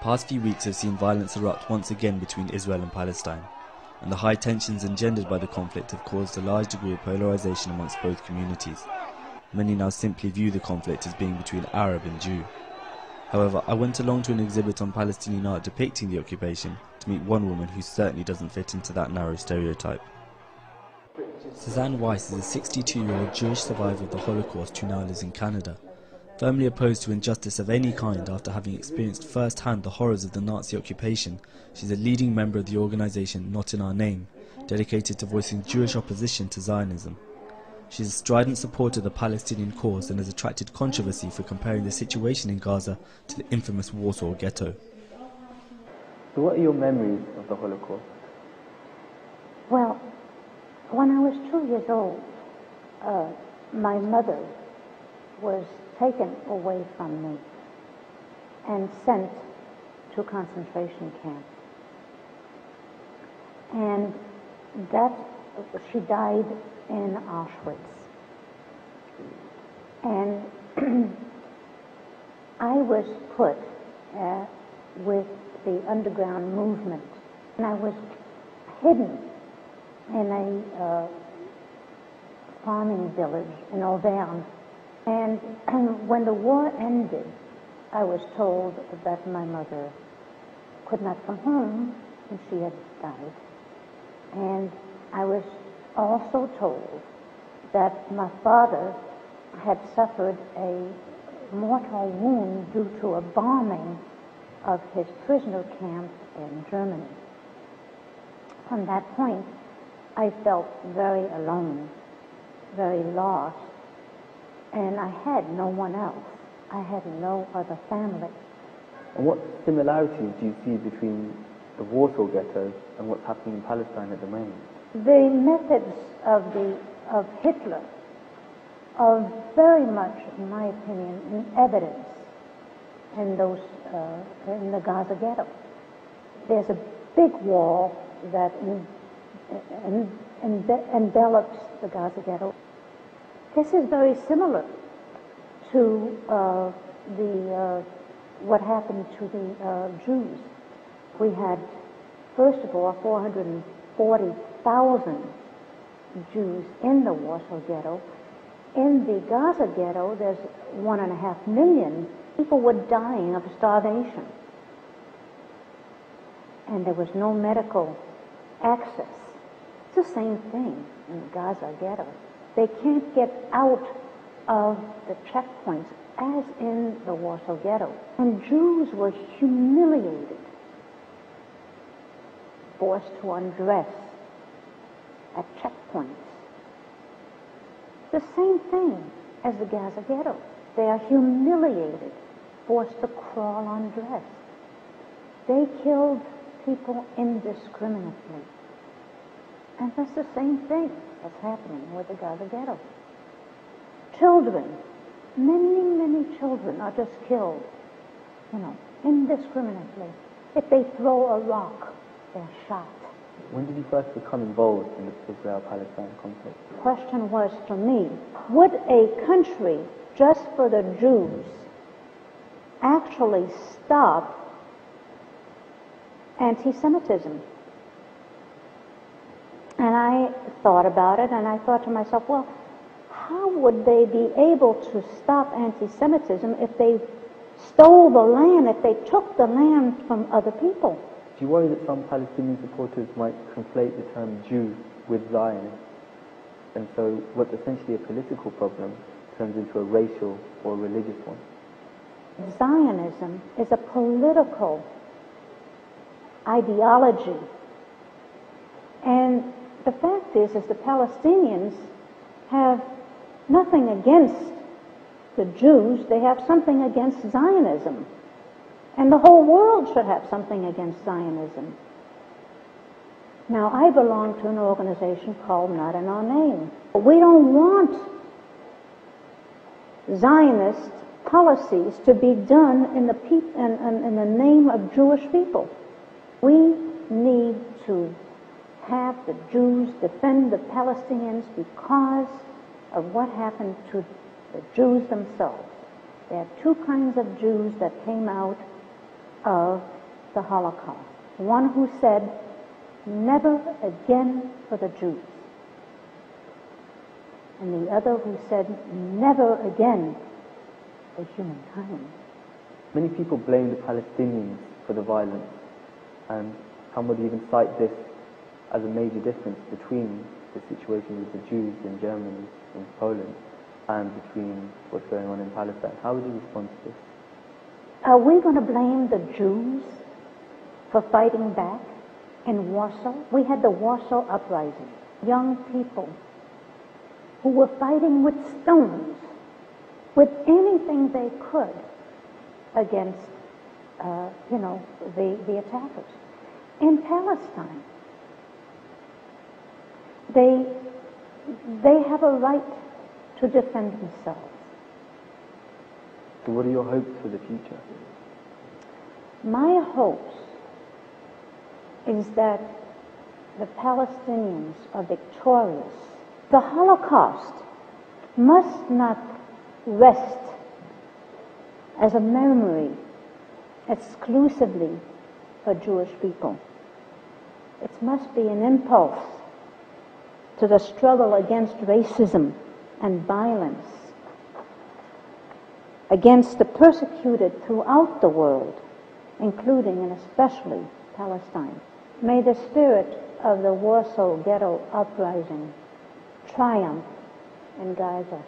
past few weeks have seen violence erupt once again between Israel and Palestine, and the high tensions engendered by the conflict have caused a large degree of polarization amongst both communities. Many now simply view the conflict as being between Arab and Jew. However, I went along to an exhibit on Palestinian art depicting the occupation to meet one woman who certainly doesn't fit into that narrow stereotype. Suzanne Weiss is a 62-year-old Jewish survivor of the Holocaust who now lives in Canada. Firmly opposed to injustice of any kind after having experienced firsthand the horrors of the Nazi occupation, she's a leading member of the organisation Not in Our Name, dedicated to voicing Jewish opposition to Zionism. She's a strident supporter of the Palestinian cause and has attracted controversy for comparing the situation in Gaza to the infamous Warsaw Ghetto. So what are your memories of the Holocaust? Well, when I was 2 years old, my mother was taken away from me and sent to a concentration camp. And she died in Auschwitz. And I was put with the underground movement, and I was hidden in a farming village in Auvergne. And when the war ended, I was told that my mother could not come home and she had died. And I was also told that my father had suffered a mortal wound due to a bombing of his prisoner camp in Germany. From that point, I felt very alone, very lost, and I had no one else. I had no other family. And what similarities do you see between the Warsaw Ghetto and what's happening in Palestine at the moment? The methods of Hitler are very much, in my opinion, in evidence in the Gaza Ghetto. There's a big wall that envelops the Gaza Ghetto. This is very similar to what happened to the Jews. We had, first of all, 440,000 Jews in the Warsaw Ghetto. In the Gaza Ghetto, there's 1.5 million. People were dying of starvation. And there was no medical access. It's the same thing in the Gaza Ghetto. They can't get out of the checkpoints as in the Warsaw Ghetto. And Jews were humiliated, forced to undress at checkpoints. The same thing as the Gaza Ghetto. They are humiliated, forced to crawl undressed. They killed people indiscriminately. And that's the same thing that's happening with the Gaza Ghetto. Children, many children are just killed, indiscriminately. If they throw a rock, they're shot. When did you first become involved in the Israel-Palestine conflict? The question was for me, would a country just for the Jews actually stop anti-Semitism? And I thought about it, and I thought to myself, well, how would they be able to stop anti-Semitism if they stole the land, if they took the land from other people? Do you worry that some Palestinian supporters might conflate the term Jew with Zionist, and so what's essentially a political problem turns into a racial or religious one? Zionism is a political ideology. And the fact is the Palestinians have nothing against the Jews. They have something against Zionism. And the whole world should have something against Zionism. Now, I belong to an organization called Not in Our Name. We don't want Zionist policies to be done in the name of Jewish people. We need to have the Jews defend the Palestinians because of what happened to the Jews themselves. There are two kinds of Jews that came out of the Holocaust. One who said, "Never again for the Jews." And the other who said, "Never again for humankind." Many people blame the Palestinians for the violence, and some would even cite this as a major difference between the situation with the Jews in Germany, in Poland, and between what's going on in Palestine. How would you respond to this? Are we going to blame the Jews for fighting back in Warsaw? We had the Warsaw Uprising. Young people who were fighting with stones, with anything they could against, the attackers. In Palestine, they have a right to defend themselves. So what are your hopes for the future? My hopes is that the Palestinians are victorious. The Holocaust must not rest as a memory exclusively for Jewish people. It must be an impulse to the struggle against racism and violence, against the persecuted throughout the world, including and especially Palestine. May the spirit of the Warsaw Ghetto Uprising triumph in Gaza.